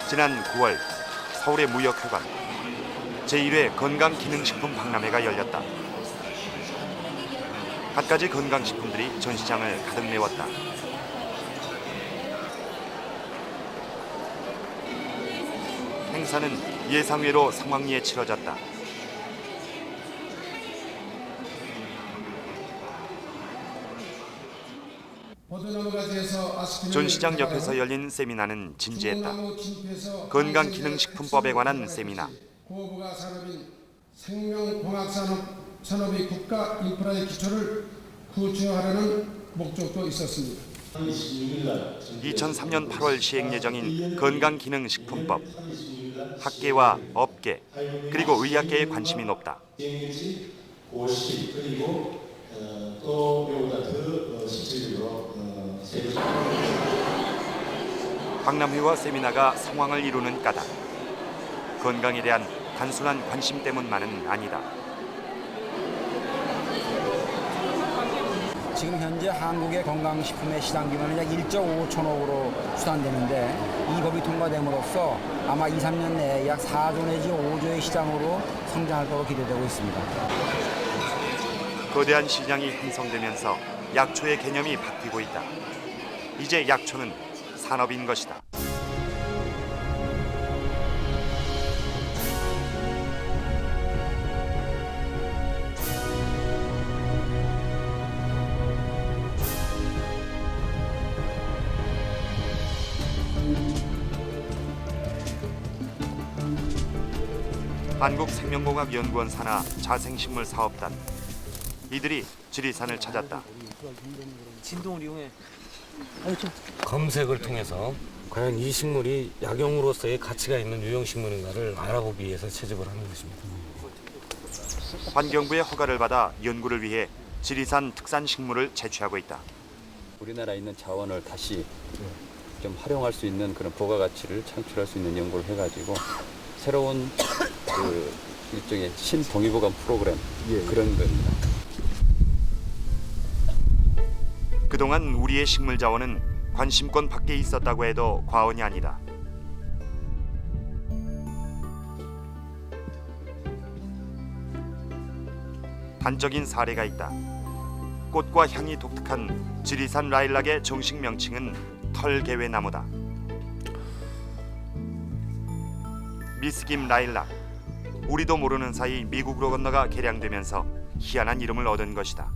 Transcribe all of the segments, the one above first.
지난 9월 서울의 무역회관 제1회 건강기능식품 박람회가 열렸다. 갖가지 건강식품들이 전시장을 가득 메웠다. 행사는 예상외로 성황리에 치러졌다. 전시장 옆에서 열린 세미나는 진지했다. 건강기능식품법에 관한 세미나. 고부가 산업인 생명공학산업이 국가 인프라의 기초를 구축하려는 목적도 있었습니다. 2003년 8월 시행 예정인 건강기능식품법. 학계와 업계 그리고 의학계에 관심이 높다. 박람회와 세미나가 성황을 이루는 까닭. 건강에 대한 단순한 관심 때문만은 아니다. 지금 현재 한국의 건강식품의 시장 규모는 약 1.5 천억으로 추산되는데 이 법이 통과됨으로써 아마 2, 3년 내에 약 4조 내지 5조의 시장으로 성장할 것으로 기대되고 있습니다. 거대한 시장이 형성되면서 약초의 개념이 바뀌고 있다. 이제 약초는 산업인 것이다. 한국생명공학연구원 산하 자생식물사업단. 이들이 지리산을 찾았다. 진동을 이용해. 검색을 통해서 과연 이 식물이 약용으로서의 가치가 있는 유용식물인가를 알아보기 위해서 채집을 하는 것입니다. 환경부의 허가를 받아 연구를 위해 지리산 특산식물을 채취하고 있다. 우리나라에 있는 자원을 다시 좀 활용할 수 있는 그런 부가가치를 창출할 수 있는 연구를 해가지고 새로운 그 일종의 신동의보감 프로그램 그런 겁니다. 그동안 우리의 식물 자원은 관심권 밖에 있었다고 해도 과언이 아니다. 단적인 사례가 있다. 꽃과 향이 독특한 지리산 라일락의 정식 명칭은 털개회나무다. 미스김 라일락. 우리도 모르는 사이 미국으로 건너가 개량되면서 희한한 이름을 얻은 것이다.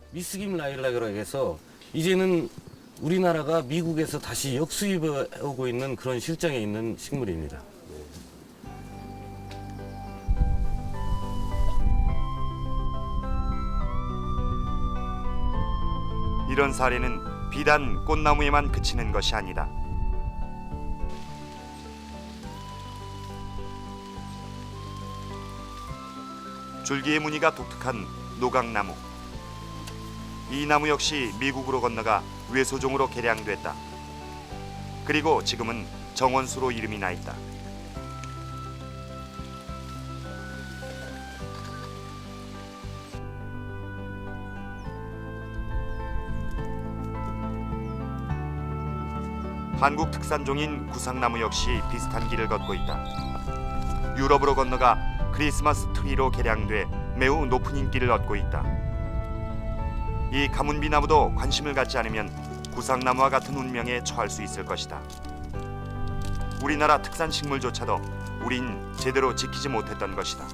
미스김 라일락이라고 해서 이제는 우리나라가 미국에서 다시 역수입하고 있는 그런 실정에 있는 식물입니다. 이런 사례는 비단 꽃나무에만 그치는 것이 아니다. 줄기의 무늬가 독특한 노각나무. 이 나무 역시 미국으로 건너가 외소종으로 개량됐다. 그리고 지금은 정원수로 이름이 나 있다. 한국 특산종인 구상나무 역시 비슷한 길을 걷고 있다. 유럽으로 건너가 크리스마스 트리로 개량돼 매우 높은 인기를 얻고 있다. 이 가문비 나무도 관심을 갖지 않으면 구상나무와 같은 운명에 처할 수 있을 것이다. 우리나라 특산 식물조차도 우린 제대로 지키지 못했던 것이다.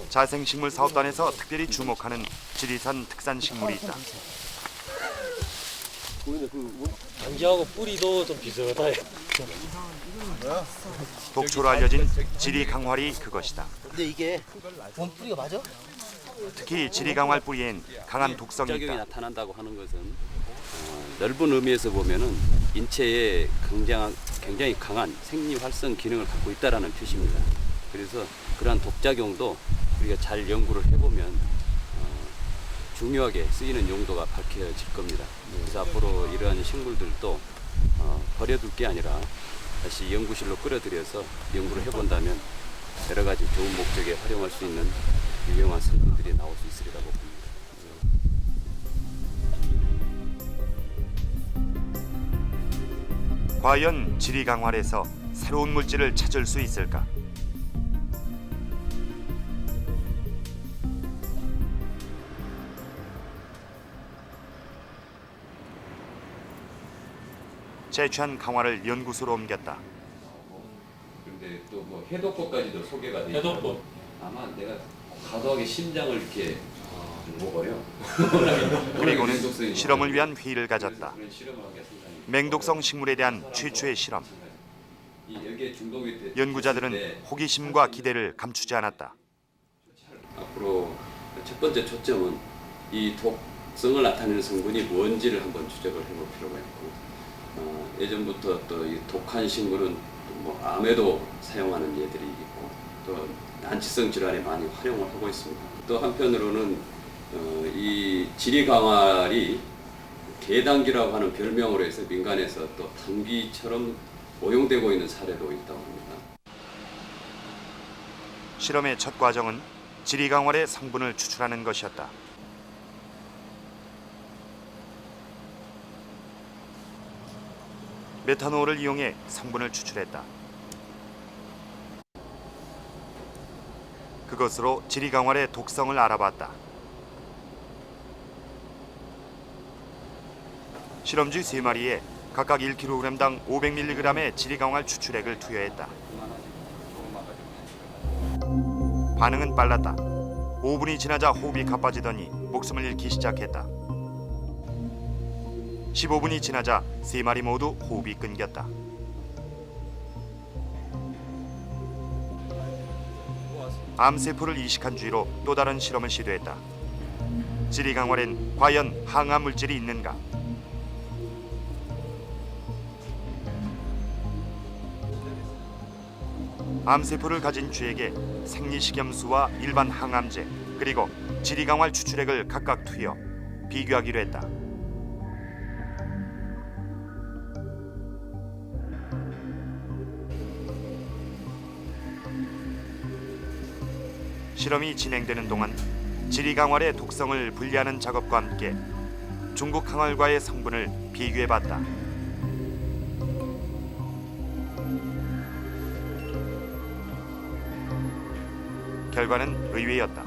자생식물 사업단에서 특별히 주목하는 지리산 특산 식물이 있다. 단지하고 뿌리도 좀 비슷하다. 독초로 알려진 지리 강활이 그것이다. 근데 이게 원뿌리가 맞아? 특히 지리 강활 뿌리엔 강한 독성이 작용이 있다. 나타난다고 하는 것은 넓은 의미에서 보면은 인체에 굉장히 강한 생리활성 기능을 갖고 있다라는 뜻입니다. 그래서 그러한 독작용도 우리가 잘 연구를 해보면 중요하게 쓰이는 용도가 밝혀질 겁니다. 그래서 앞으로 이러한 식물들도 버려둘 게 아니라 다시 연구실로 끌어들여서 연구를 해본다면 여러 가지 좋은 목적에 활용할 수 있는 유용한 성분들이 나올 수 있으리라고 봅니다. 과연 지리 강활에서 새로운 물질을 찾을 수 있을까? 채취한 강화를 연구소로 옮겼다. 근데 또 뭐 해독법까지도 소개가 돼 있고. 해독법. 아마 내가 과도하게 심장을 이렇게 먹어요. 그리고는 실험을 위한 회의를 가졌다. 그런 실험을 하기가 상당히 맹독성 식물에 대한 최초의 실험. 여기에 중독이 연구자들은 호기심과 기대를 감추지 않았다. 앞으로 첫 번째 초점은 이 독성을 나타내는 성분이 뭔지를 한번 추적을 해볼 필요가 있고, 예전부터 또 이 독한 식물은 뭐 암에도 사용하는 예들이 있고 또 난치성 질환에 많이 활용을 하고 있습니다. 또 한편으로는 이 지리강활이 계단기라고 하는 별명으로 해서 민간에서 또 당귀처럼 오용되고 있는 사례도 있다고 합니다. 실험의 첫 과정은 지리강활의 성분을 추출하는 것이었다. 메탄올을 이용해 성분을 추출했다. 그것으로 지리강활의 독성을 알아봤다. 실험쥐 3마리에 각각 1kg당 500mg의 지리강활 추출액을 투여했다. 반응은 빨랐다. 5분이 지나자 호흡이 가빠지더니 목숨을 잃기 시작했다. 15분이 지나자 3마리 모두 호흡이 끊겼다. 암세포를 이식한 쥐로 또 다른 실험을 시도했다. 지리강활엔 과연 항암 물질이 있는가? 암세포를 가진 쥐에게 생리식염수와 일반 항암제 그리고 지리강활 추출액을 각각 투여 비교하기로 했다. 실험이 진행되는 동안 지리강활의 독성을 분리하는 작업과 함께 중국 강활과의 성분을 비교해봤다. 결과는 의외였다.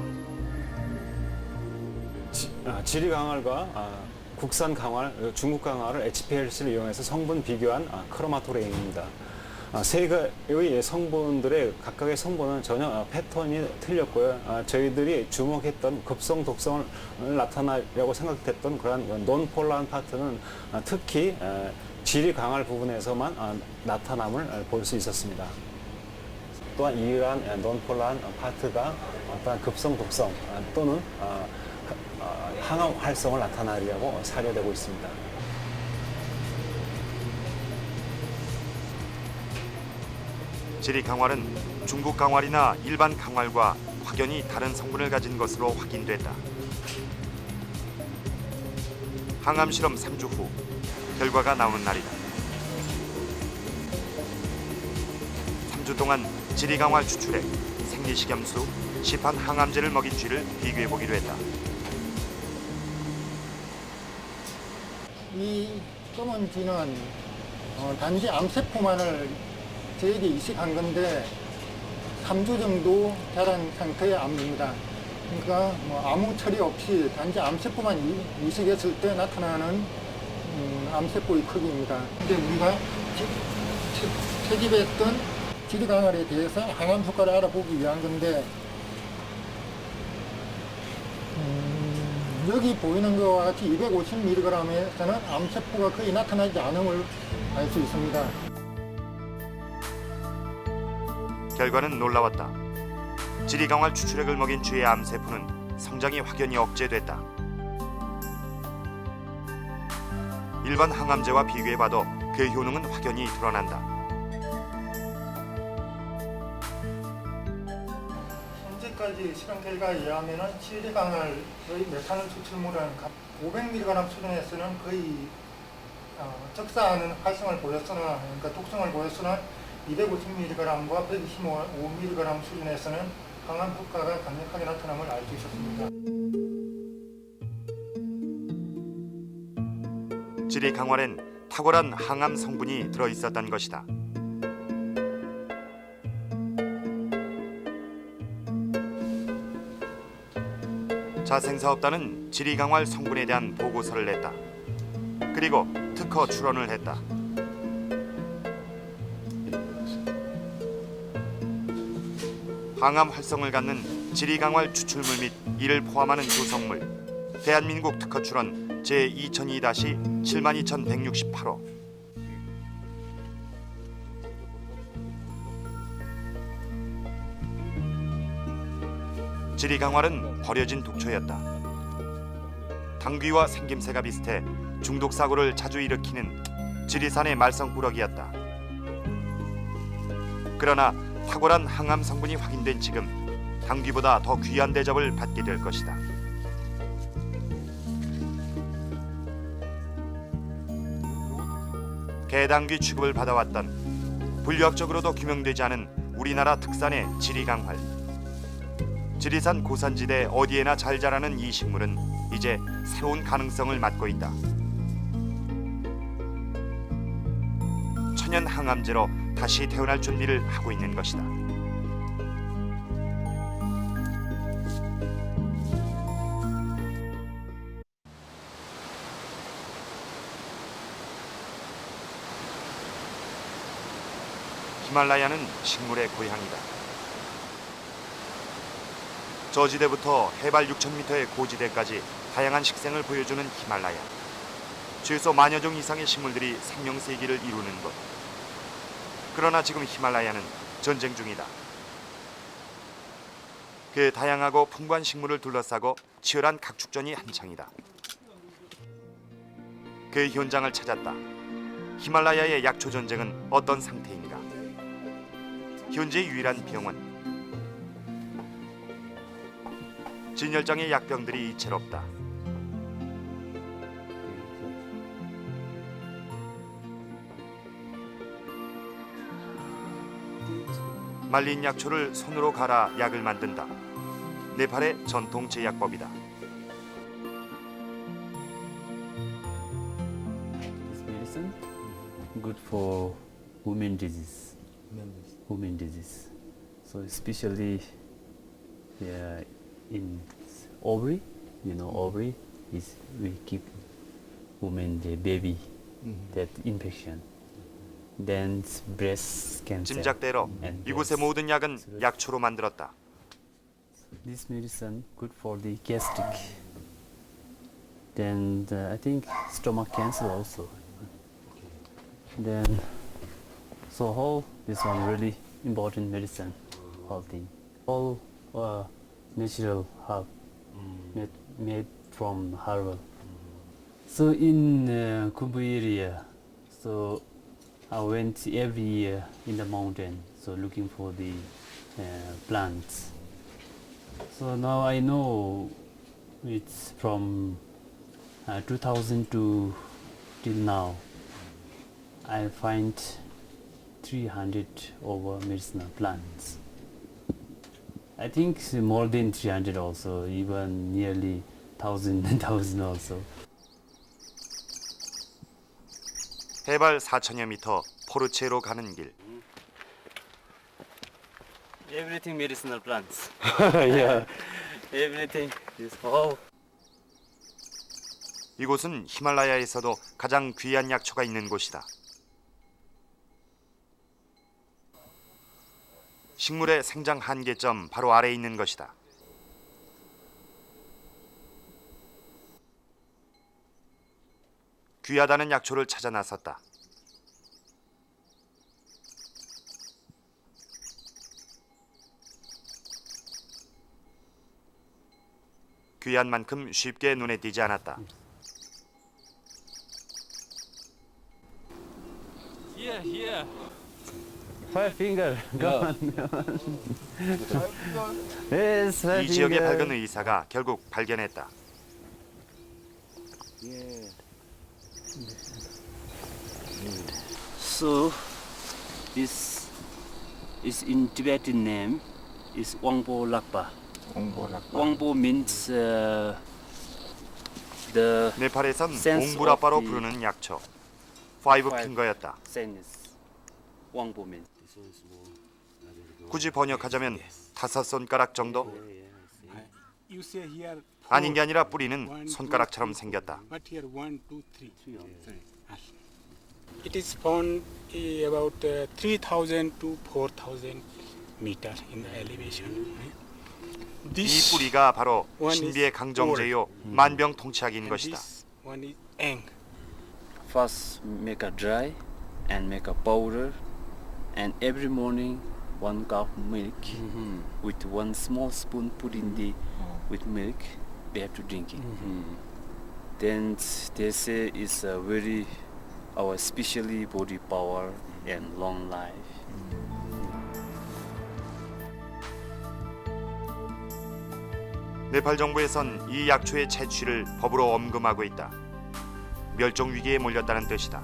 지리 강활과 국산 강활, 중국 강활을 HPLC를 이용해서 성분 비교한 크로마토그램입니다. 세 개의 성분들의 각각의 성분은 전혀 패턴이 틀렸고요. 저희들이 주목했던 급성 독성을 나타나려고 생각했던 그런 논폴라한 파트는 특히 지리 강활 부분에서만 나타남을 볼 수 있었습니다. 또한 이러한 논폴라한 파트가 어떤 급성 독성 또는 항암 활성을 나타내려고 사료되고 있습니다. 지리강활은 중국 강활이나 일반 강활과 확연히 다른 성분을 가진 것으로 확인됐다. 항암 실험 3주 후 결과가 나오는 날이다. 3주 동안 지리강활 추출액, 생리식염수, 시판 항암제를 먹인 쥐를 비교해보기로 했다. 이 검은 쥐는 단지 암세포만을 저에게 이식한 건데 3주 정도 자란 상태의 암입니다. 그러니까 뭐 아무 처리 없이 단지 암세포만 이식했을 때 나타나는 암세포의 크기입니다. 근데 우리가 채집했던 지리강활에 대해서 항암 효과를 알아보기 위한 건데 여기 보이는 것과 같이 250mg에서는 암세포가 거의 나타나지 않음을 알 수 있습니다. 결과는 놀라웠다. 지리강활 추출액을 먹인 쥐의 암세포는 성장이 확연히 억제됐다. 일반 항암제와 비교해봐도 그 효능은 확연히 드러난다. 현재까지 실험 결과에 의하면 지리강활의 메탄올 추출물은 500mg 수준에서는 거의 적사하는 활성을 보였으나, 그러니까 독성을 보였으나 250mg과 125mg 수준에서는 항암 효과가 강력하게 나타남을 알 수 있었습니다. 지리강활엔 탁월한 항암 성분이 들어 있었던 것이다. 자생사업단은 지리강활 성분에 대한 보고서를 냈다. 그리고 특허 출원을 했다. 항암 활성을 갖는 지리강활 추출물 및 이를 포함하는 조성물 대한민국 특허 출원 제2002-72168호. 지리강활은 버려진 독초였다. 당귀와 생김새가 비슷해 중독 사고를 자주 일으키는 지리산의 말썽꾸러기였다. 그러나 탁월한 항암 성분이 확인된 지금 당귀보다 더 귀한 대접을 받게 될 것이다. 개당귀 취급을 받아왔던 분류학적으로도 규명되지 않은 우리나라 특산의 지리강활. 지리산 고산지대 어디에나 잘 자라는 이 식물은 이제 새로운 가능성을 맞고 있다. 천연 항암제로 다시 태어날 준비를 하고 있는 것이다. 히말라야는 식물의 고향이다. 저지대부터 해발 6,000m의 고지대까지 다양한 식생을 보여주는 히말라야. 최소 10,000여 종 이상의 식물들이 생명세기를 이루는 곳. 그러나 지금 히말라야는 전쟁 중이다. 그 다양하고 풍부한 식물을 둘러싸고 치열한 각축전이 한창이다. 그 현장을 찾았다. 히말라야의 약초 전쟁은 어떤 상태인가? 현재 유일한 병원. 진열장의 약병들이 이채롭다. 말린 약초를 손으로 갈아 약을 만든다. 네팔의 전통 제약법이다. This medicine good for women disease. Women disease. So especially in ovary, ovary is we keep women the baby that infection. Then breast cancer. 짐작대로 and 이곳의 breast. 모든 약은 약초로 만들었다. This medicine good for the gastric. Then I think stomach cancer also. Then so whole this one really important medicine, whole thing. All natural herb made from herbal. So in Kumbh area, so I went every year in the mountain, so looking for the plants. So now I know it's from 2000 to till now. I find 300 over medicinal plants. I think more than 300 also, even nearly 1,000 also. 해발 4,000여 미터 포르체로 가는 길. Everything medicinal plants. Yeah. Everything is all. 이곳은 히말라야에서도 가장 귀한 약초가 있는 곳이다. 식물의 생장 한계점 바로 아래에 있는 것이다. 귀하다는 약초를 찾아 나섰다. 귀한 만큼 쉽게 눈에 띄지 않았다. Five finger, go on. Yes, five 이 지역의 finger. 밝은 의사가 결국 발견했다. So, this is in Tibetan name is Wangpo Lakpa. Wangpo means the 네팔에선 sense 옹불아빠로 of the 부르는 약초. 파이브 핑거였다. Sadness. 왕보면. 굳이 번역하자면 5손가락 정도? You say here 아닌 게 아니라 뿌리는 손가락처럼 생겼다. but here 1, 2, 3. It is found about 3,000 to 4,000 meter in the elevation. 이 뿌리가 바로 신비의 강정제요 만병통치약인 것이다. This one is eng. First make a dry and make a powder, and every morning 1 cup milk with 1 small spoon put in the with milk. They have to drink it. Then they say it's a very our especially body power and long life. 네팔 정부에선 이 약초의 채취를 법으로 엄금하고 있다. 멸종 위기에 몰렸다는 뜻이다.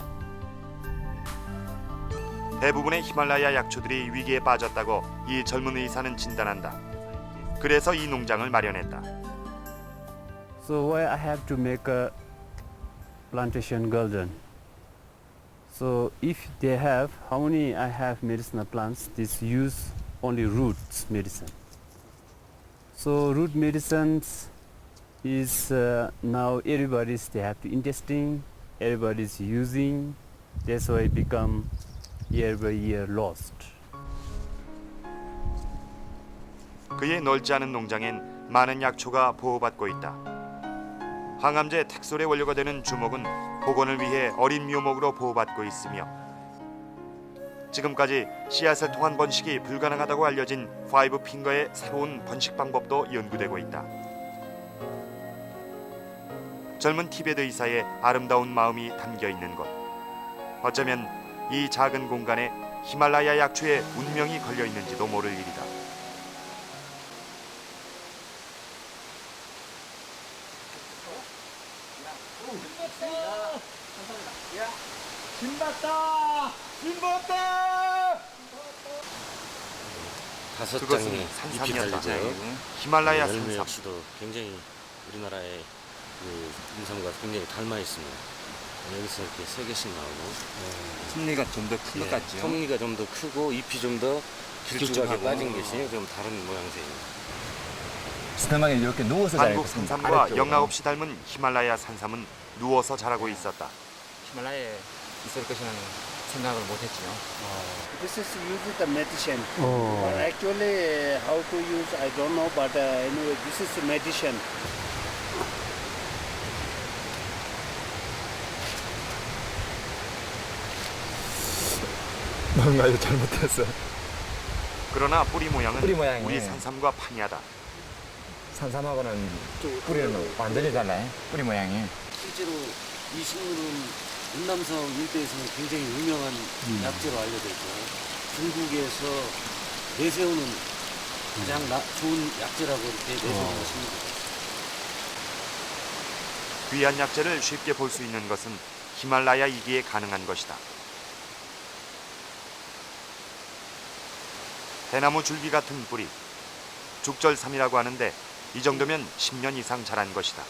대부분의 히말라야 약초들이 위기에 빠졌다고 이 젊은 의사는 진단한다. 그래서 이 농장을 마련했다. So why I have to make a plantation garden? So if they have, how many I have medicinal plants? This use only roots medicine. So root medicines is now everybody's they have to interesting, everybody's using. That's why it become year by year lost. 그의 넓지 않은 농장엔 많은 약초가 보호받고 있다. 항암제 텍솔의 원료가 되는 주목은 복원을 위해 어린 묘목으로 보호받고 있으며 지금까지 씨앗을 통한 번식이 불가능하다고 알려진 파이브 핑거의 새로운 번식 방법도 연구되고 있다. 젊은 티베트 의사의 아름다운 마음이 담겨 있는 곳. 어쩌면 이 작은 공간에 히말라야 약초의 운명이 걸려 있는지도 모를 일이다. 다섯 그것은 장의 잎이 산삼이었다. 달리죠. 히말라야 열매 산삼. 역시도 굉장히 우리나라의 그 인삼과 굉장히 닮아 있습니다. 여기서 이렇게 3개씩 나오고 톱니가 좀 더 큰 것 같죠? 톱니가 좀 더 크고 잎이 좀 더 길쭉하게 빠진 것이 좀 다른 모양새입니다. 비스듬하게 이렇게 누워서 한국 산삼과 영락없이 닮은 히말라야 산삼은 누워서 자라고 있었다. 히말라야에 있을 것이라는 생각을 못했죠. This is used the medicine. But actually, how to use, I don't know. But anyway, this is medicine. 뭔가 이거 잘못했어. 그러나 뿌리 모양은 뿌리 모양이 우리 산삼과 판이하다. 산삼하고는 뿌리는 완전히 달라요. 뿌리 모양이. 실제로 이 식물은 운남성 일대에서는 굉장히 유명한 약재로 알려져 있고 중국에서 내세우는 가장 좋은 약재라고 이렇게 내세우는 것입니다. 귀한 약재를 쉽게 볼 수 있는 것은 히말라야이기에 가능한 것이다. 대나무 줄기 같은 뿌리, 죽절삼이라고 하는데 이 정도면 10년 이상 자란 것이다.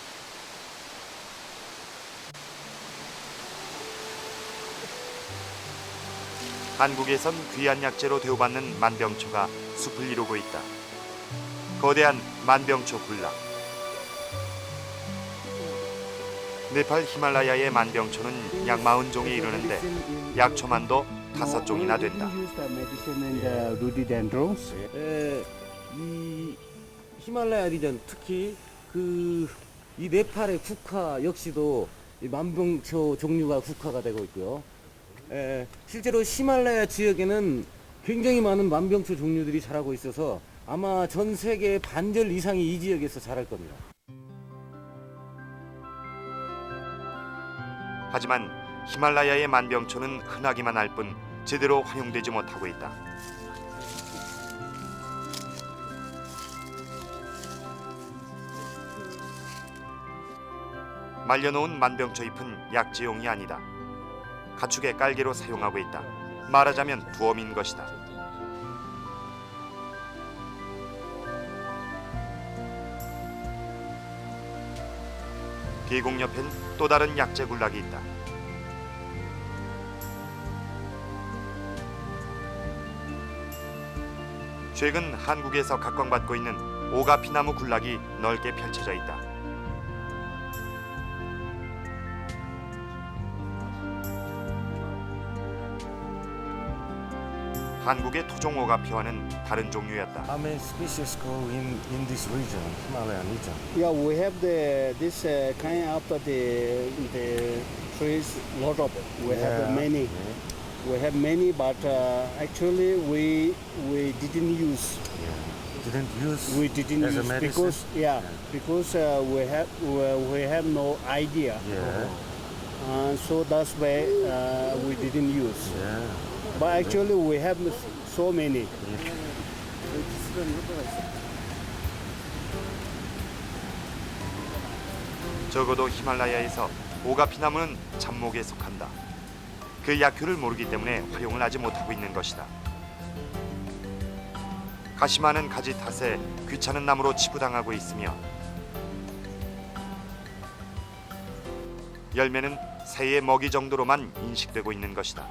한국에선 귀한 약재로 대우받는 만병초가 숲을 이루고 있다. 거대한 만병초 군락. 네팔 히말라야의 만병초는 약 40종에 이르는데 약초만도 5종이나 된다. 이 히말라야 리전 특히 이 네팔의 국화 역시도 이 만병초 종류가 국화가 되고 있고요. 실제로 히말라야 지역에는 굉장히 많은 만병초 종류들이 자라고 있어서 아마 전 세계 반절 이상이 이 지역에서 자랄 겁니다. 하지만 히말라야의 만병초는 흔하기만 할 뿐 제대로 활용되지 못하고 있다. 말려놓은 만병초 잎은 약재용이 아니다. 가축의 깔개로 사용하고 있다. 말하자면 두엄인 것이다. 계곡 옆엔 또 다른 약재 군락이 있다. 최근 한국에서 각광받고 있는 오가피나무 군락이 넓게 펼쳐져 있다. 한국의 토종 오가피와는 다른 종류였다. How many species grow in this region, Himalayan region? Yeah, we have this kind of the trees, lot of it. We have many. We have many, but actually we didn't use. Didn't use We didn't as a use medicine? because we have no idea. So that's why we didn't use. Yeah. But actually we have so many. 적어도 히말라야에서 오가피나무는 잡목에 속한다. 그 약효를 모르기 때문에 활용을 하지 못하고 있는 것이다. 가시 많은 가지 탓에 귀찮은 나무로 치부당하고 있으며 열매는 새의 먹이 정도로만 인식되고 있는 것이다.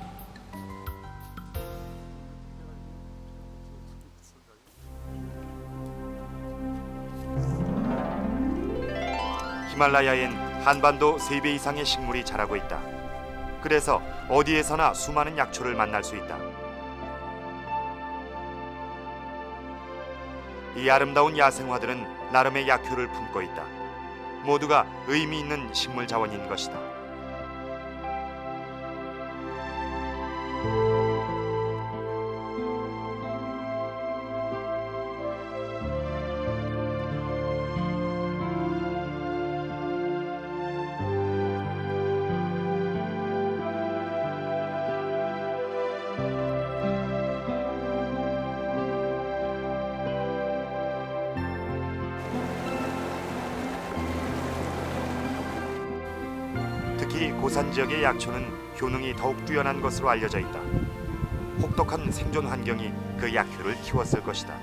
히말라야엔 한반도 3배 이상의 식물이 자라고 있다. 그래서 어디에서나 수많은 약초를 만날 수 있다. 이 아름다운 야생화들은 나름의 약효를 품고 있다. 모두가 의미 있는 식물 자원인 것이다. 특히 고산 지역의 약초는 효능이 더욱 뛰어난 것으로 알려져 있다. 혹독한 생존 환경이 그 약효를 키웠을 것이다.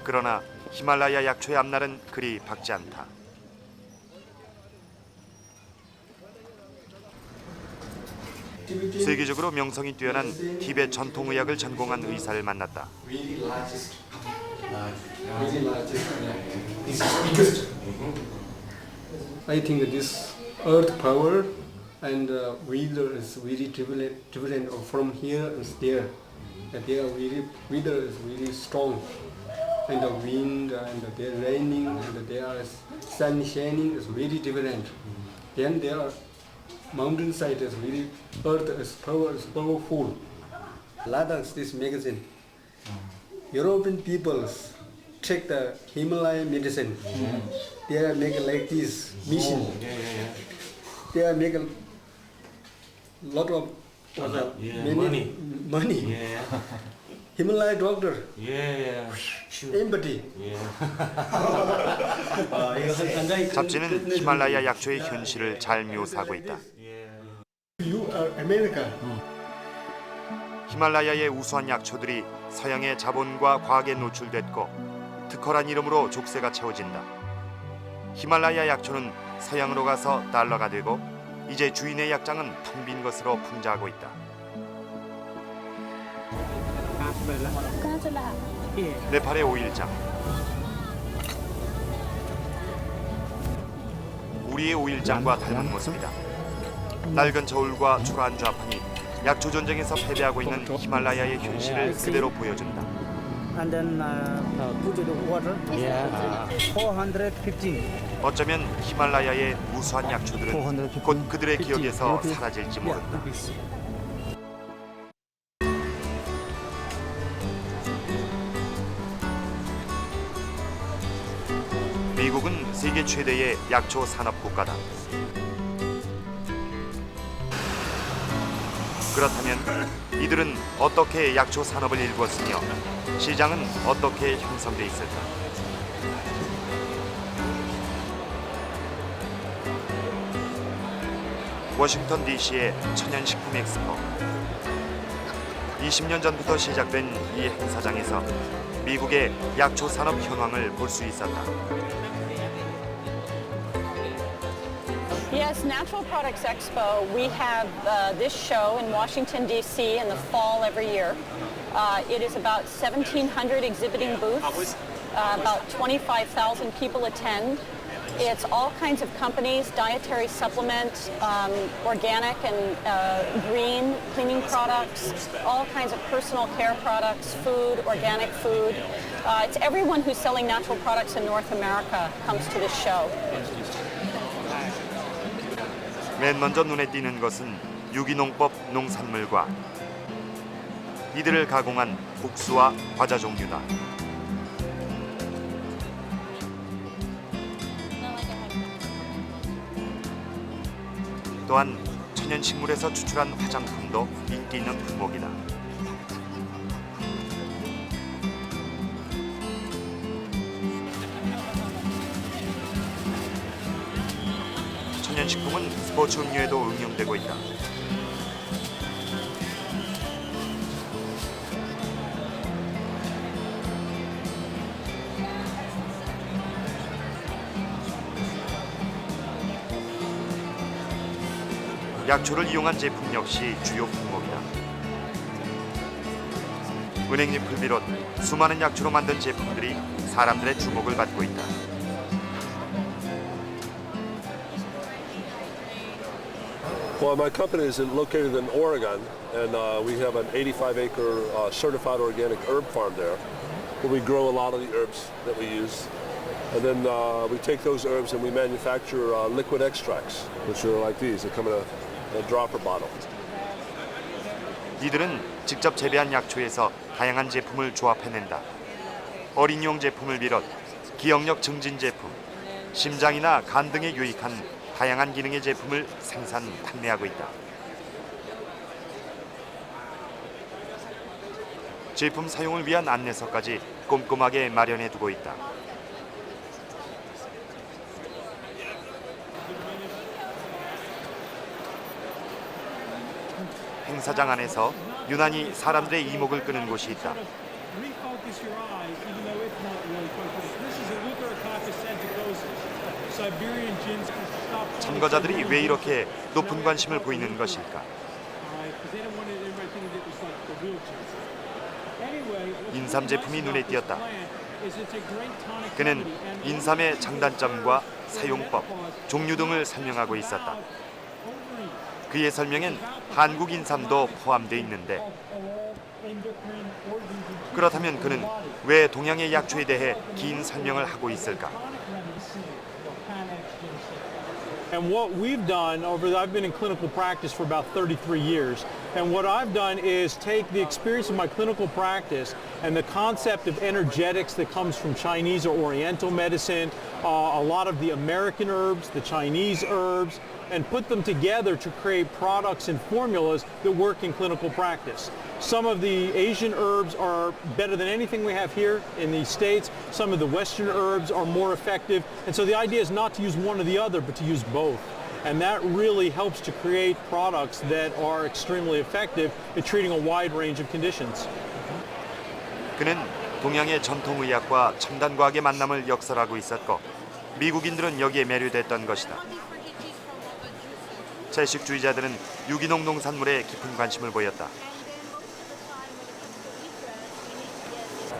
그러나 히말라야 약초의 앞날은 그리 밝지 않다. 세계적으로 명성이 뛰어난 티베트 전통의학을 전공한 의사를 만났다. I think this earth power and weather is very different from here and there. And their weather is very strong, and the wind and the raining and their sun shining is very different. Then their mountain side is very earth is powerful. Ladakh, this magazine, European peoples take the Himalayan medicine. They are make like this mission. They are make a lot of money. Himalaya doctor. Empathy. 잡지는 히말라야 약초의 현실을 잘 묘사하고 있다. You are America. 히말라야의 우수한 약초들이 서양의 자본과 과학에 노출됐고 특허란 이름으로 족쇄가 채워진다. 히말라야 약초는 서양으로 가서 달러가 되고 이제 주인의 약장은 텅 빈 것으로 풍자하고 있다. 네팔의 오일장. 우리의 오일장과 닮은 모습이다. 낡은 저울과 초라한 좌판이 약초 전쟁에서 패배하고 있는 히말라야의 현실을 그대로 보여준다. And then put the water. 415. 어쩌면 히말라야의 우수한 약초들은 곧 그들의 기억에서 사라질지 모른다. 미국은 세계 최대의 약초 산업 국가다. 그렇다면 이들은 어떻게 약초 산업을 일궜으며 시장은 어떻게 형성돼 있을까? 워싱턴 DC의 천연식품 엑스포. 20년 전부터 시작된 이 행사장에서 미국의 약초 산업 현황을 볼 수 있었다. Yes, Natural Products Expo. We have this show in Washington, D.C. in the fall every year. It is about 1,700 exhibiting booths. About 25,000 people attend. It's all kinds of companies, dietary supplements, organic and green cleaning products, all kinds of personal care products, food, organic food. It's everyone who's selling natural products in North America comes to this show. 맨 먼저 눈에 띄는 것은 유기농법 농산물과 이들을 가공한 국수와 과자 종류다. 또한 천연식물에서 추출한 화장품도 인기 있는 품목이다. 천연식품은 스포츠 음료에도 응용되고 있다. 약초를 이용한 제품 역시 주요 품목이다. 은행잎을 비롯 수많은 약초로 만든 제품들이 사람들의 주목을 받고 있다. Well, my company is located in Oregon, and we have an 85-acre certified organic herb farm there, where we grow a lot of the herbs that we use. And then we take those herbs and we manufacture liquid extracts, which are like these. They come in a dropper bottle. 이들은 직접 재배한 약초에서 다양한 제품을 조합해낸다. 어린이용 제품을 비롯 기억력 증진 제품, 심장이나 간 등에 유익한 다양한 기능의 제품을 생산, 판매하고 있다. 제품 사용을 위한 안내서까지 꼼꼼하게 마련해두고 있다. 행사장 안에서 유난히 사람들의 이목을 끄는 곳이 있다. 참가자들이 왜 이렇게 높은 관심을 보이는 것일까? 인삼 제품이 눈에 띄었다. 그는 인삼의 장단점과 사용법, 종류 등을 설명하고 있었다. 그의 설명엔 한국 인삼도 포함되어 있는데 그렇다면 그는 왜 동양의 약초에 대해 긴 설명을 하고 있을까? And what we've done I've been in clinical practice for about 33 years, and what I've done is take the experience of my clinical practice and the concept of energetics that comes from Chinese or Oriental medicine, a lot of the American herbs, the Chinese herbs, and put them together to create products and formulas that work in clinical practice. Some of the Asian herbs are better than anything we have here in the States. Some of the Western herbs are more effective. And so the idea is not to use one or the other, but to use both. And that really helps to create products that are extremely effective at treating a wide range of conditions. 그는 동양의 전통의학과 첨단과학의 만남을 역설하고 있었고 미국인들은 여기에 매료됐던 것이다. 채식주의자들은 유기농 농산물에 깊은 관심을 보였다.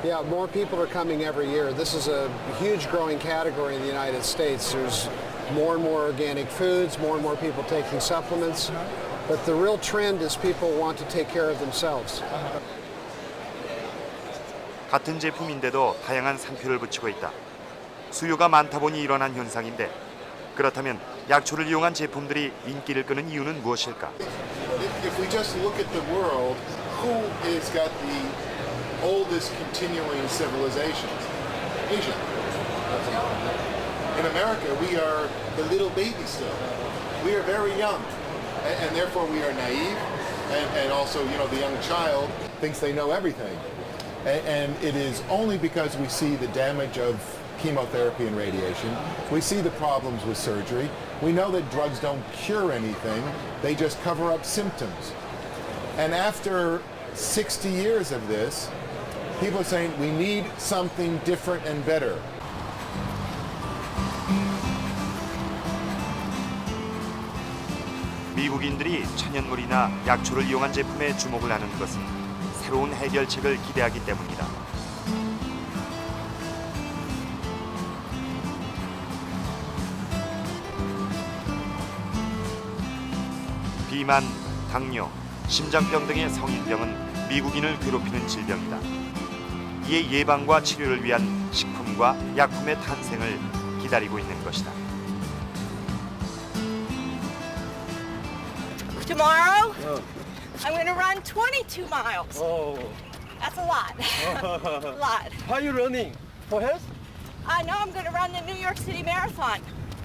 Yeah, more people are coming every year. This is a huge growing category in the United States. There's more and more organic foods, more and more people taking supplements. But the real trend is people want to take care of themselves. 같은 제품인데도 다양한 상표를 붙이고 있다. 수요가 많다 보니 일어난 현상인데 그렇다면 약초를 이용한 제품들이 인기를 끄는 이유는 무엇일까? If we just look at the world, who has got the oldest continuing civilizations? Asia. In America, we are the little baby still. We are very young, and therefore we are naive. and also, you know, the young child thinks they know everything. And it is only because we see the damage of chemotherapy and radiation, we see the problems with surgery, we know that drugs don't cure anything, they just cover up symptoms. And after 60 years of this, people are saying we need something different and better. 미국인들이 천연물이나 약초를 이용한 제품에 주목을 하는 것은 새로운 해결책을 기대하기 때문이다. 비만, 당뇨, 심장병 등의 성인병은 미국인을 괴롭히는 질병이다. 이에 예방과 치료를 위한 식품과 약품의 탄생을 기다리고 있는 것이다. Tomorrow, I'm going to run 22 miles. That's a lot. A lot. How are you running? For health? I know I'm going to run the New York City Marathon.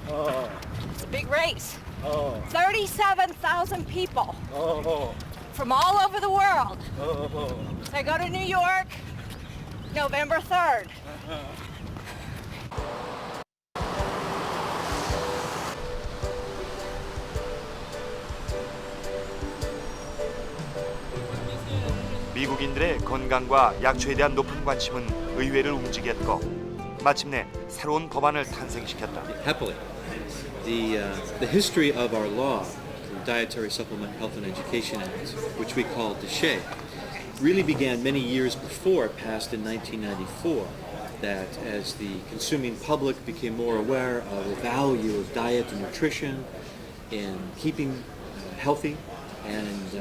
It's a big race. 37,000 people from all over the world. So I go to New York November 3rd. 미국인들의 건강과 약초에 대한 높은 관심은 의회를 움직였고 마침내 새로운 법안을 탄생시켰다. Happily, the history of our law, the Dietary Supplement Health and Education Act, which we call DSHEA, really began many years before it passed in 1994. That as the consuming public became more aware of the value of diet and nutrition in keeping healthy and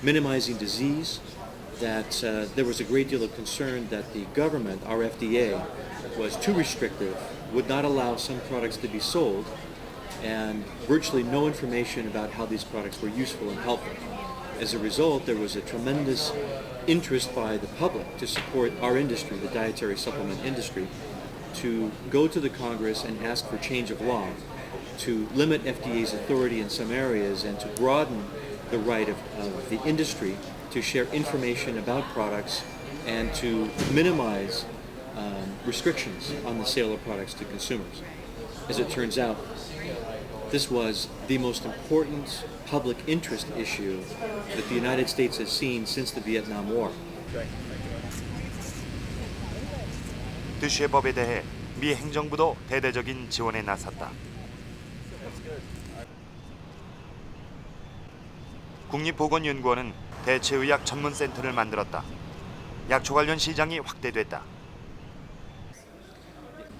minimizing disease, that there was a great deal of concern that the government, our FDA, was too restrictive, would not allow some products to be sold, and virtually no information about how these products were useful and helpful. As a result, there was a tremendous interest by the public to support our industry, the dietary supplement industry, to go to the Congress and ask for change of law, to limit FDA's authority in some areas and to broaden the right of the industry to share information about products and to minimize restrictions on the sale of products to consumers. As it turns out, this was the most important public interest issue that the United States has seen since the Vietnam War. 드쉐 법에 대해 미 행정부도 대대적인 지원에 나섰다. 국립보건연구원은 대체의학 전문센터를 만들었다. 약초 관련 시장이 확대됐다.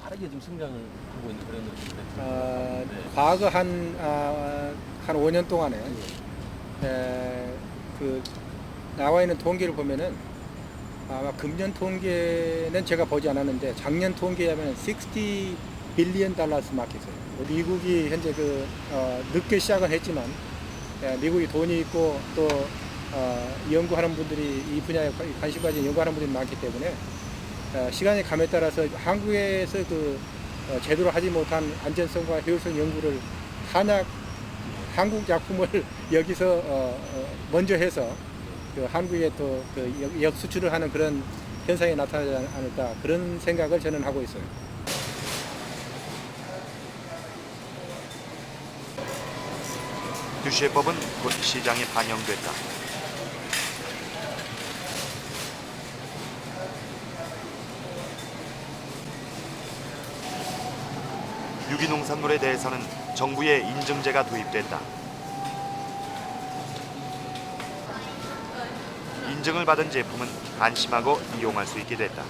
빠르게 좀 성장을 하고 있는 그런 느낌인데. 과거 한 5년 동안에 그 나와 있는 통계를 보면은 아마 금년 통계는 제가 보지 않았는데 작년 통계에 하면 60 빌리언 달러스 마켓이에요. 미국이 현재 늦게 시작은 했지만 미국이 돈이 있고 또 연구하는 분들이 이 분야에 관심 가진 연구하는 분들이 많기 때문에 시간이 감에 따라서 한국에서 제대로 하지 못한 안전성과 효율성 연구를 한국 약품을 여기서 먼저 해서 한국에 또 역수출을 하는 그런 현상이 나타나지 않을까 그런 생각을 저는 하고 있어요. 드쉐법은 곧 시장에 반영됐다. 유기농산물에 대해서는 정부의 인증제가 도입됐다. 인증을 받은 제품은 안심하고 이용할 수 있게 됐다.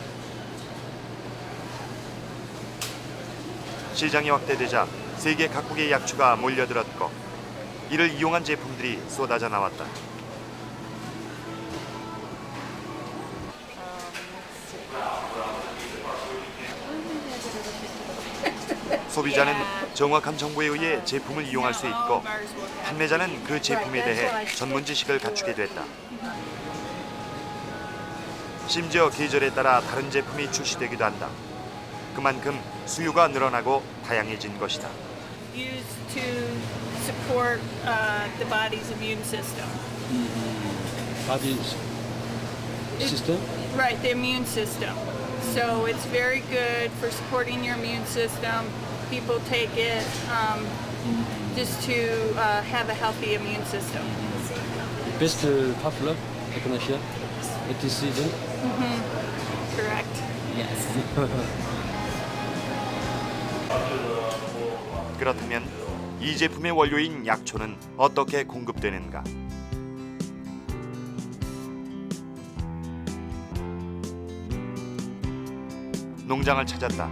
시장이 확대되자 세계 각국의 약초가 몰려들었고 이를 이용한 제품들이 쏟아져 나왔다. 소비자는 정확한 정보에 의해 제품을 이용할 수 있고 판매자는 그 제품에 대해 전문 지식을 갖추게 됐다. 심지어 계절에 따라 다른 제품이 출시되기도 한다. 그만큼 수요가 늘어나고 다양해진 것이다. used to support the body's immune system. Body's system? Right, the immune system. So it's very good for supporting your immune system. People take it just to have a healthy immune system. Best popular echinacea at this season? Correct. Yes. 그렇다면 이 제품의 원료인 약초는 어떻게 공급되는가? 농장을 찾았다.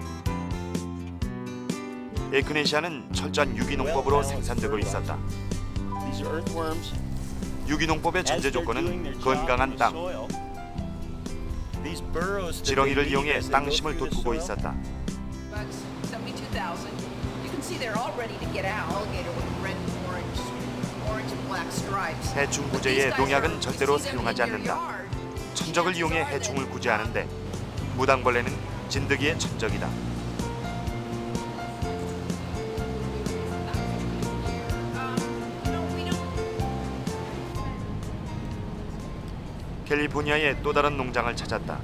에크네시아는 철저한 유기농법으로 생산되고 있었다. 유기농법의 전제 조건은 건강한 땅. 지렁이를 이용해 땅심을 돋구고 있었다. 해충 구제에 농약은 절대로 사용하지 않는다. 천적을 이용해 해충을 구제하는데 무당벌레는 진드기의 천적이다. 캘리포니아의 또 다른 농장을 찾았다.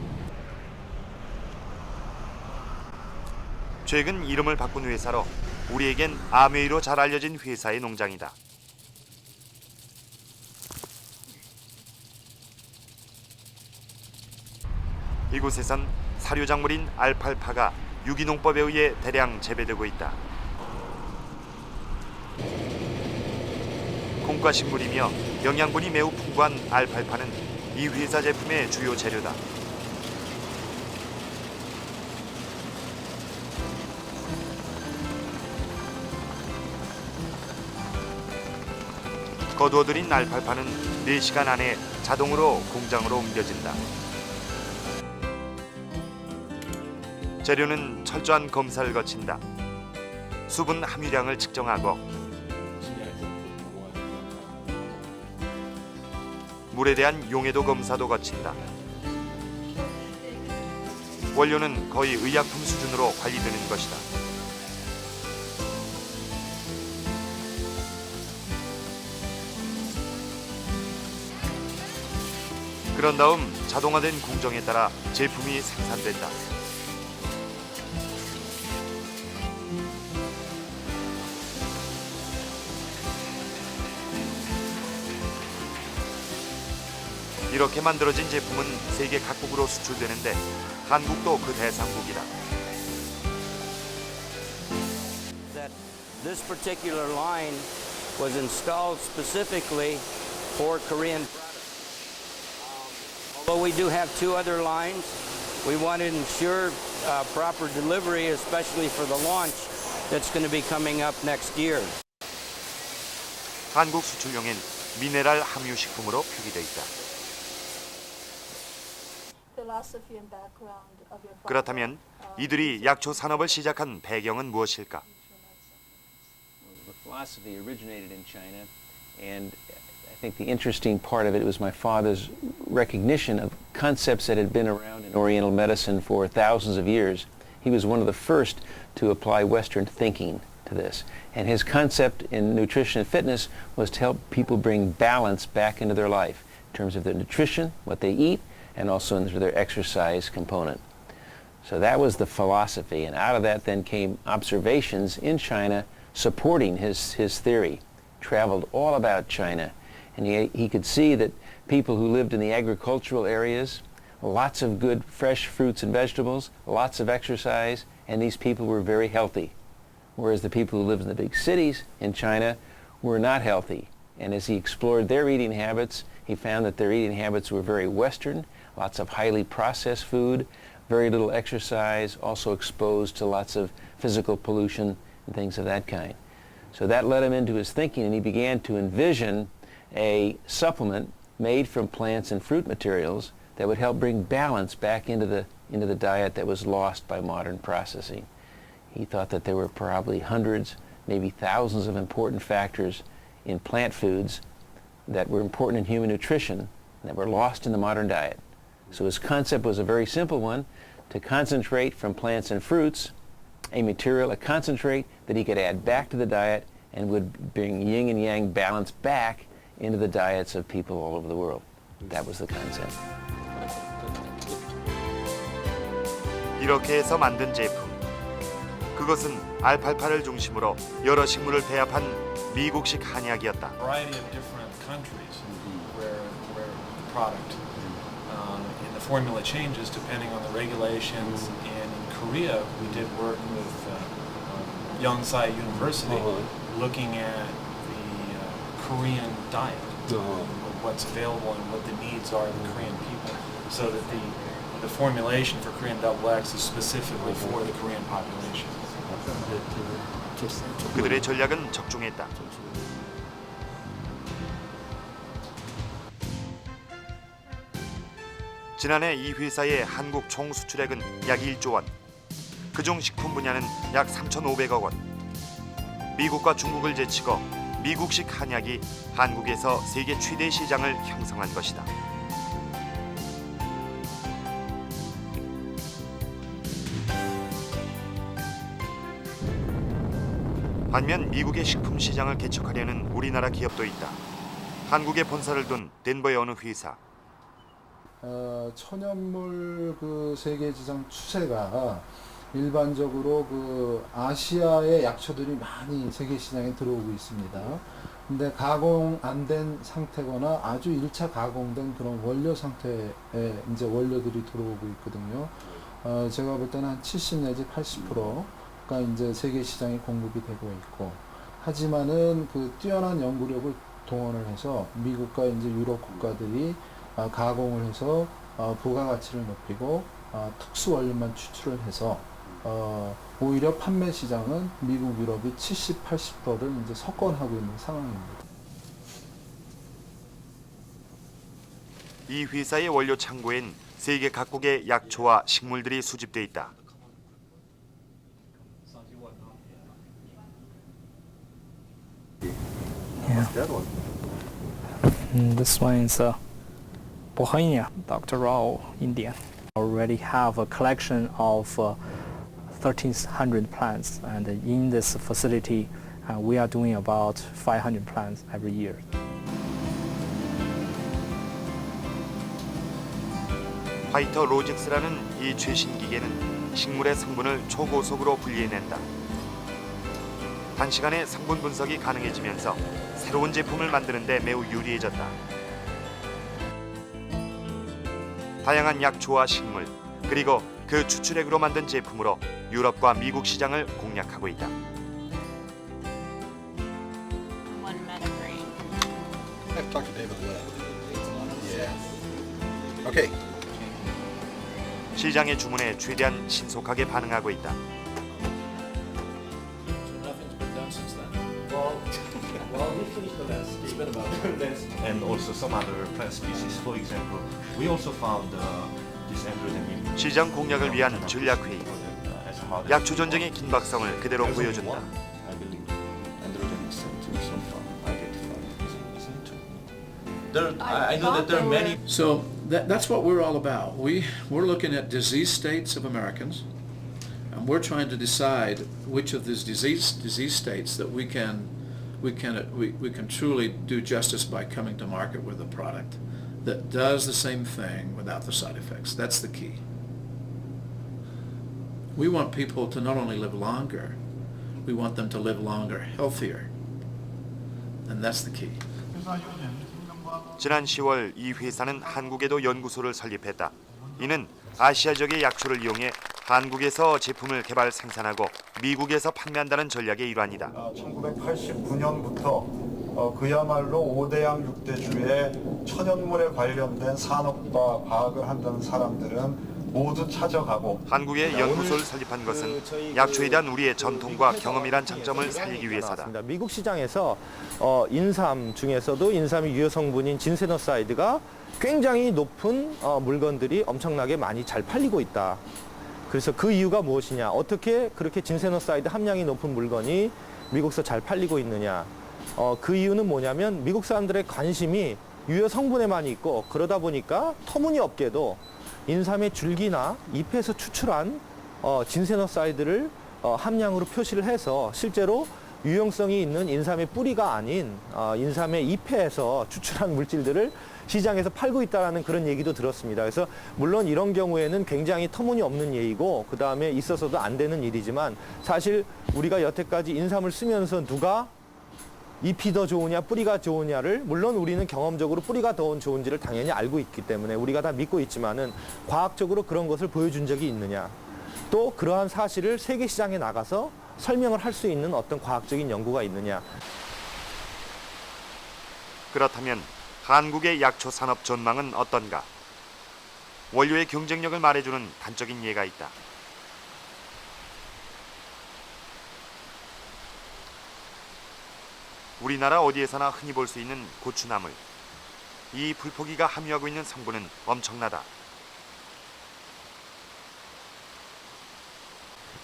최근 이름을 바꾼 회사로 우리에겐 아메이로 잘 알려진 회사의 농장이다. 이곳에선 사료작물인 알팔파가 유기농법에 의해 대량 재배되고 있다. 콩과식물이며 영양분이 매우 풍부한 알팔파는 이 회사 제품의 주요 재료다. 거두어들인 알팔파는 4시간 안에 자동으로 공장으로 옮겨진다. 재료는 철저한 검사를 거친다. 수분 함유량을 측정하고 물에 대한 용해도 검사도 거친다. 원료는 거의 의약품 수준으로 관리되는 것이다. 그런 다음 자동화된 공정에 따라 제품이 생산된다. 이렇게 만들어진 제품은 세계 각국으로 수출되는데 한국도 그 대상국이다. That this particular line was installed specifically for Korean products. Although we do have 2 other lines, we want to ensure proper delivery, especially for the launch that's going to be coming up next year. 한국 수출용인 미네랄 함유 식품으로 표기돼 있다. 그렇다면 이들이 약초 산업을 시작한 배경은 무엇일까? The philosophy originated in China, and I think the interesting part of it was my father's recognition of concepts that had been around in Oriental medicine for thousands of years. He was one of the first to apply Western thinking to this. And his concept in nutrition and fitness was to help people bring balance back into their life in terms of their nutrition, what they eat, and also in their exercise component. So that was the philosophy, and out of that then came observations in China supporting his theory. Traveled all about China, and he could see that people who lived in the agricultural areas, lots of good fresh fruits and vegetables, lots of exercise, and these people were very healthy. Whereas the people who lived in the big cities in China were not healthy. And as he explored their eating habits, he found that their eating habits were very Western, lots of highly processed food, very little exercise, also exposed to lots of physical pollution and things of that kind. So that led him into his thinking, and he began to envision a supplement made from plants and fruit materials that would help bring balance back into the diet that was lost by modern processing. He thought that there were probably hundreds, maybe thousands of important factors in plant foods that were important in human nutrition that were lost in the modern diet. So his concept was a very simple one, to concentrate from plants and fruits a material, a concentrate that he could add back to the diet and would bring yin and yang balance back into the diets of people all over the world. That was the concept. 이렇게 해서 만든 제품. 그것은 알팔파를 중심으로 여러 식물을 배합한 미국식 한약이었다. Variety of different countries where the product and the formula changes depending on the regulations. And in Korea, we did work with Yonsei University, looking at the Korean diet, what's available and what the needs are of the Korean people, so that the formulation for Korean Double X is specifically for the Korean population. 그들의 전략은 적중했다. 지난해 이 회사의 한국 총 수출액은 약 1조 원, 그중 식품 분야는 약 3,500억 원. 미국과 중국을 제치고 미국식 한약이 한국에서 세계 최대 시장을 형성한 것이다. 반면 미국의 식품 시장을 개척하려는 우리나라 기업도 있다. 한국에 본사를 둔 덴버의 어느 회사. 천연물 그 세계 시장 추세가 일반적으로 그 아시아의 약초들이 많이 세계 시장에 들어오고 있습니다. 근데 가공 안 된 상태거나 아주 1차 가공된 그런 원료 상태의 이제 원료들이 들어오고 있거든요. 제가 볼 때는 한 70 내지 80%가 이제 세계 시장에 공급이 되고 있고, 하지만은 그 뛰어난 연구력을 동원을 해서 미국과 이제 유럽 국가들이 가공을 해서 부가가치를 높이고 특수 원료만 추출을 해서 오히려 판매 시장은 미국, 유럽이 70, 80%를 이제 석권하고 있는 상황입니다. 이 회사의 원료 창고엔 세계 각국의 약초와 식물들이 수집돼 있다. This one is Bohemia, Dr. Rao, India. Already have a collection of 1,300 plants, and in this facility we are doing about 500 plants every year. 화이터 로직스라는 이 최신 기계는 식물의 성분을 초고속으로 분리해낸다. 단시간에 성분 분석이 가능해지면서 새로운 제품을 만드는 데 매우 유리해졌다. 다양한 약초와 식물, 그리고 그 추출액으로 만든 제품으로 유럽과 미국 시장을 공략하고 있다. 시장의 주문에 최대한 신속하게 반응하고 있다. And also some other plant species. For example, we also found this androgen. 시장 공략을 위한 전략 회의. 약초 전쟁의 긴박성을 그대로 보여준다. I know that there are many. So that's what we're all about. We're looking at disease states of Americans, and we're trying to decide which of these disease states that we can truly do justice by coming to market with a product that does the same thing without the side effects. That's the key. We want people to not only live longer, we want them to live longer, healthier. And that's the key. 지난 10월 이 회사는 한국에도 연구소를 설립했다. 이는 아시아 지역의 약초를 이용해 한국에서 제품을 개발 생산하고 미국에서 판매한다는 전략의 일환이다. 1989년부터 그야말로 5대양 6대주의 천연물에 관련된 산업과 과학을 한다는 사람들은 모두 찾아가고 한국에 연구소를 설립한 것은 약초에 대한 우리의 전통과 경험이란 장점을 살리기 위해서다. 미국 시장에서 인삼 중에서도 인삼의 유효 성분인 진세너사이드가 굉장히 높은 물건들이 엄청나게 많이 잘 팔리고 있다. 그래서 그 이유가 무엇이냐? 어떻게 그렇게 진세너사이드 함량이 높은 물건이 미국에서 잘 팔리고 있느냐? 그 이유는 뭐냐면 미국 사람들의 관심이 유효 성분에만 있고, 그러다 보니까 터무니없게도 인삼의 줄기나 잎에서 추출한 진세너사이드를 함량으로 표시를 해서 실제로 유용성이 있는 인삼의 뿌리가 아닌 인삼의 잎에서 추출한 물질들을 시장에서 팔고 있다는 그런 얘기도 들었습니다. 그래서 물론 이런 경우에는 굉장히 터무니없는 예이고 그 다음에 있어서도 안 되는 일이지만 사실 우리가 여태까지 인삼을 쓰면서 누가 잎이 더 좋으냐 뿌리가 좋으냐를 물론 우리는 경험적으로 뿌리가 더 좋은지를 당연히 알고 있기 때문에 우리가 다 믿고 있지만은 과학적으로 그런 것을 보여준 적이 있느냐 또 그러한 사실을 세계 시장에 나가서 설명을 할 수 있는 어떤 과학적인 연구가 있느냐. 그렇다면 한국의 약초 산업 전망은 어떤가? 원료의 경쟁력을 말해주는 단적인 예가 있다. 우리나라 어디에서나 흔히 볼 수 있는 고추나물. 이 불포기가 함유하고 있는 성분은 엄청나다.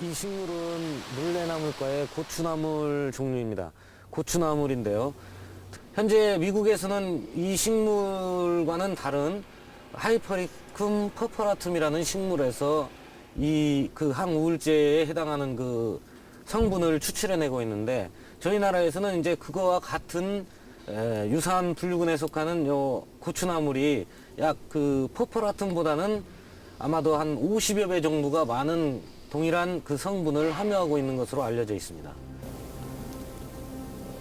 이 식물은 물레나물과의 고추나물 종류입니다. 고추나물인데요. 현재 미국에서는 이 식물과는 다른 하이퍼리쿰 퍼퍼라툼이라는 식물에서 이 그 항우울제에 해당하는 그 성분을 추출해내고 있는데 저희 나라에서는 이제 그거와 같은 유사한 분류군에 속하는 요 고추나물이 약 그 퍼퍼라툼보다는 아마도 한 50여 배 정도가 많은 동일한 그 성분을 함유하고 있는 것으로 알려져 있습니다.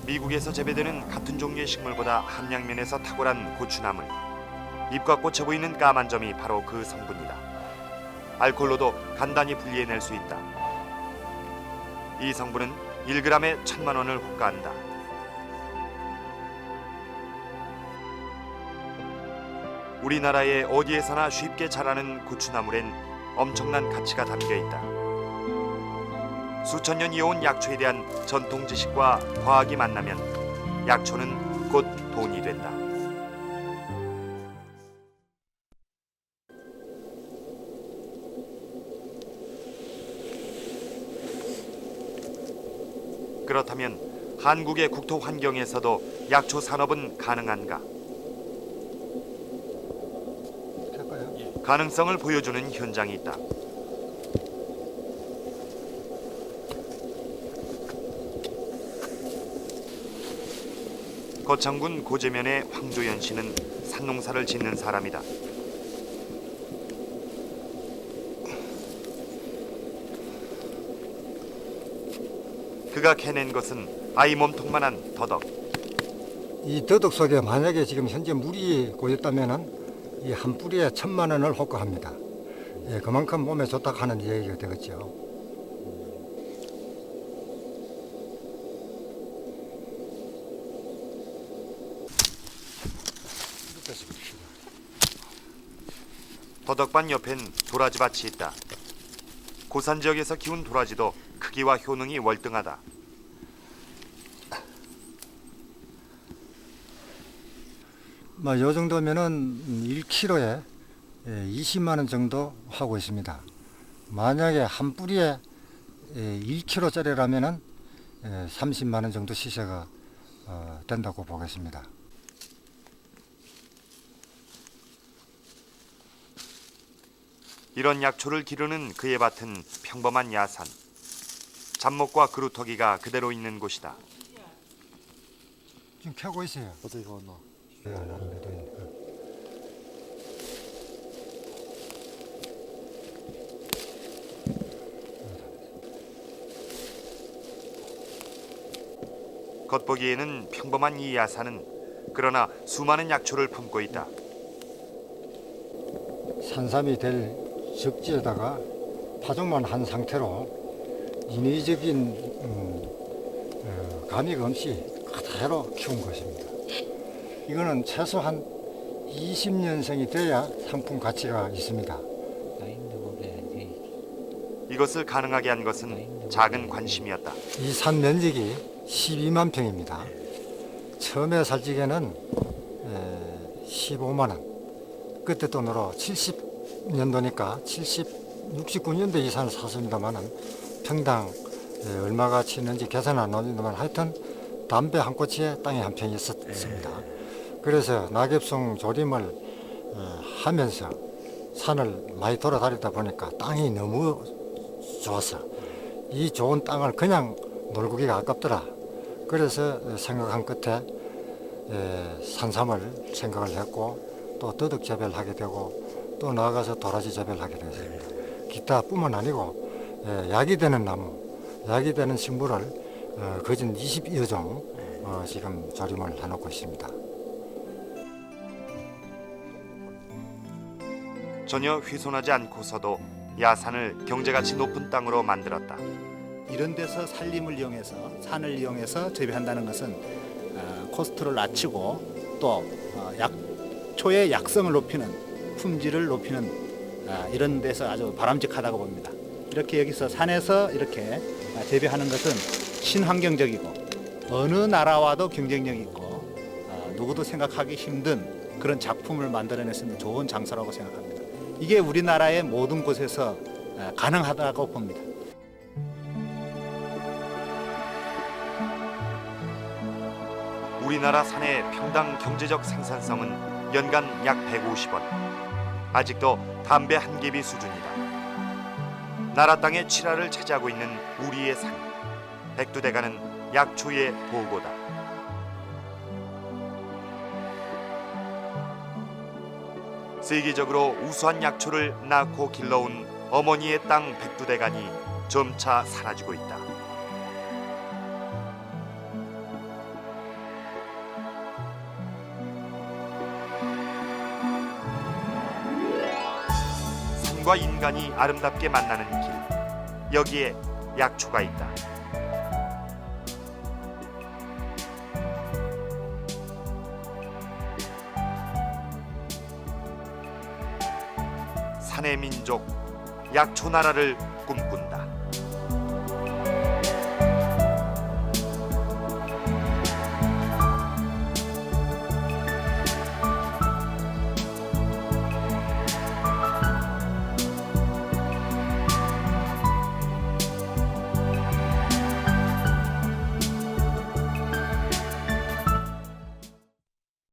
미국에서 재배되는 같은 종류의 식물보다 함량면에서 탁월한 고추나물. 잎과 꽂혀 보이는 까만 점이 바로 그 성분이다. 알코올로도 간단히 분리해낼 수 있다. 이 성분은 1g에 1,000만 원을 호가한다. 우리나라에 어디에서나 쉽게 자라는 고추나물엔 엄청난 가치가 담겨 있다. 수천 년 이어온 약초에 대한 전통 지식과 과학이 만나면 약초는 곧 돈이 된다. 그렇다면 한국의 국토 환경에서도 약초 산업은 가능한가? 가능성을 보여주는 현장이 있다. 거창군 고제면의 황조연 씨는 산농사를 짓는 사람이다. 그가 캐낸 것은 아이 몸통만한 더덕. 이 더덕 속에 만약에 지금 현재 물이 고였다면은 이 한 뿌리에 1,000만 원을 호가합니다. 예, 그만큼 몸에 좋다 하는 얘기가 되겠죠. 더덕밭 옆엔 도라지밭이 있다. 고산 지역에서 키운 도라지도 크기와 효능이 월등하다. 요 정도면은 1kg에 20만 원 정도 하고 있습니다. 만약에 한 뿌리에 1kg짜리라면은 30만 원 정도 시세가 된다고 보겠습니다. 이런 약초를 기르는 그의 밭은 평범한 야산. 잡목과 그루터기가 그대로 있는 곳이다. 지금 캐고 있어요. 어떻게 건너? 겉보기에는 평범한 이 야산은 그러나 수많은 약초를 품고 있다. 산삼이 될 적지에다가 파종만 한 상태로 인위적인 감익 없이 그대로 키운 것입니다. 이거는 최소한 20년생이 돼야 상품 가치가 있습니다. 이것을 가능하게 한 것은 작은 관심이었다. 이 산 면적이 12만 평입니다. 처음에 살 적에는 15만 원. 그때 돈으로 70년도니까 69년도 이 산을 샀습니다만은 평당 얼마가 치는지 계산 안 나오지만 하여튼 담배 한 꼬치에 땅이 한 평이 있었습니다. 그래서 낙엽송 조림을 하면서 산을 많이 돌아다니다 보니까 땅이 너무 좋았어. 이 좋은 땅을 그냥 놀고기가 아깝더라. 그래서 생각한 끝에 산삼을 생각을 했고 또 더덕 재배를 하게 되고 또 나아가서 도라지 재배를 하게 되었습니다. 기타뿐만 아니고 약이 되는 나무, 약이 되는 식물을 거진 20여 종 지금 조림을 해놓고 있습니다. 전혀 훼손하지 않고서도 야산을 경제가치 높은 땅으로 만들었다. 이런 데서 산림을 이용해서 산을 이용해서 재배한다는 것은 코스트를 낮추고 또 약초의 약성을 높이는 품질을 높이는 이런 데서 아주 바람직하다고 봅니다. 이렇게 여기서 산에서 이렇게 재배하는 것은 친환경적이고 어느 나라와도 경쟁력 있고 누구도 생각하기 힘든 그런 작품을 만들어낼 수 있는 좋은 장소라고 생각합니다. 이게 우리나라의 모든 곳에서 가능하다고 봅니다. 우리나라 산의 평당 경제적 생산성은 연간 약 150원. 아직도 담배 한 개비 수준이다. 나라 땅의 7화를 차지하고 있는 우리의 산. 백두대간은 약초의 보고다. 세계적으로 우수한 약초를 낳고 길러온 어머니의 땅 백두대간이 점차 사라지고 있다. 산과 인간이 아름답게 만나는 길. 여기에 약초가 있다. 산의 민족, 약초 나라를 꿈꾼다.